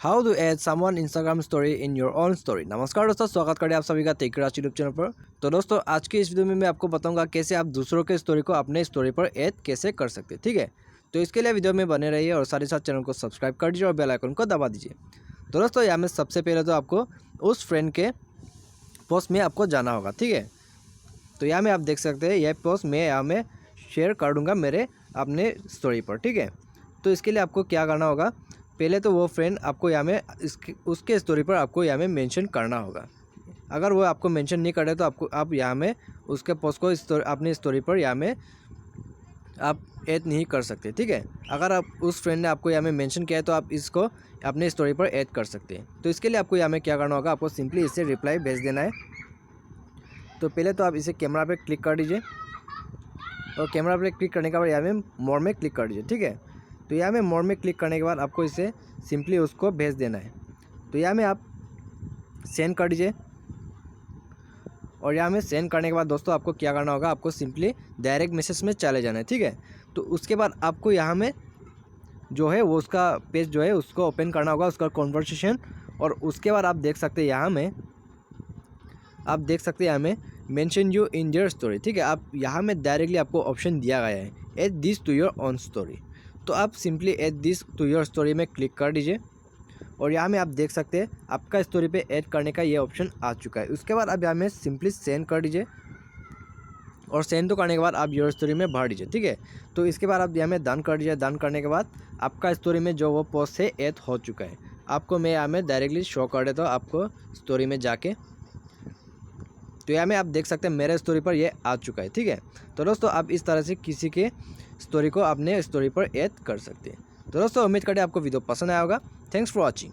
How to add someone Instagram story in your own story. नमस्कार दोस्तों, स्वागत करें आप सभी का टेक राज यूट्यूब चैनल पर। तो दोस्तों, आज की इस वीडियो में मैं आपको बताऊंगा कैसे आप दूसरों के स्टोरी को अपने स्टोरी पर ऐड कैसे कर सकते हैं। ठीक है, तो इसके लिए वीडियो में बने रहिए और साथ ही साथ चैनल को सब्सक्राइब कर दीजिए और बेल आइकन को दबा दीजिए। तो दोस्तों, यहाँ में सबसे पहले तो आपको उस फ्रेंड के पोस्ट में आपको जाना होगा। ठीक है, तो यहाँ में आप देख सकते हैं यह पोस्ट मैं यहाँ में शेयर कर दूँगा मेरे अपने स्टोरी पर। ठीक है, तो इसके लिए आपको क्या करना होगा, पहले तो वो फ्रेंड आपको यहाँ में उसके स्टोरी पर आपको यहाँ में मेंशन करना होगा। अगर वो आपको मेंशन नहीं करे तो आप यहाँ में उसके पोस्ट को अपनी स्टोरी पर यहाँ में आप ऐड नहीं कर सकते। ठीक है, अगर आप उस फ्रेंड ने आपको यहाँ में मेंशन किया है तो आप इसको अपने स्टोरी पर ऐड कर सकते हैं। तो इसके लिए आपको यहाँ में क्या करना होगा, आपको सिंपली इससे रिप्लाई भेज देना है। तो पहले तो आप इसे कैमरा पे क्लिक कर दीजिए और कैमरा पे क्लिक करने के बाद यहाँ में मोर में क्लिक कर दीजिए। ठीक है, तो यहाँ में मोर में क्लिक करने के बाद आपको इसे सिंपली उसको भेज देना है। तो यहाँ में आप सेंड कर दीजिए और यहाँ में सेंड करने के बाद दोस्तों आपको क्या करना होगा, आपको सिंपली डायरेक्ट मैसेज में चले जाना है। ठीक है, तो उसके बाद आपको यहाँ में जो है वो उसका पेज जो है उसको ओपन करना होगा, उसका कॉन्वर्सेशन। और उसके बाद आप देख सकते हैं यहाँ में mention you in their story. ठीक है, आप यहाँ में डायरेक्टली आपको ऑप्शन दिया गया है add this to your own story. तो आप simply add this to your story में क्लिक कर दीजिए और यहाँ में आप देख सकते हैं आपका स्टोरी पे ऐड करने का ये ऑप्शन आ चुका है। उसके बाद आप यहाँ में सिंपली सेंड कर दीजिए और सेंड तो करने के बाद आप योर स्टोरी में भर दीजिए। ठीक है, तो इसके बाद आप यहाँ में डन कर दीजिए। डन करने के बाद आपका स्टोरी में जो वो पोस्ट है ऐड हो चुका है। आपको मैं यहाँ में डायरेक्टली शो कर देता हूँ आपको स्टोरी में जाके। तो यहाँ में आप देख सकते हैं मेरे स्टोरी पर ये आ चुका है। ठीक है, तो दोस्तों आप इस तरह से किसी के स्टोरी को अपने स्टोरी पर ऐड कर सकते हैं। तो दोस्तों, उम्मीद करते हैं आपको वीडियो पसंद आया होगा। Thanks for watching.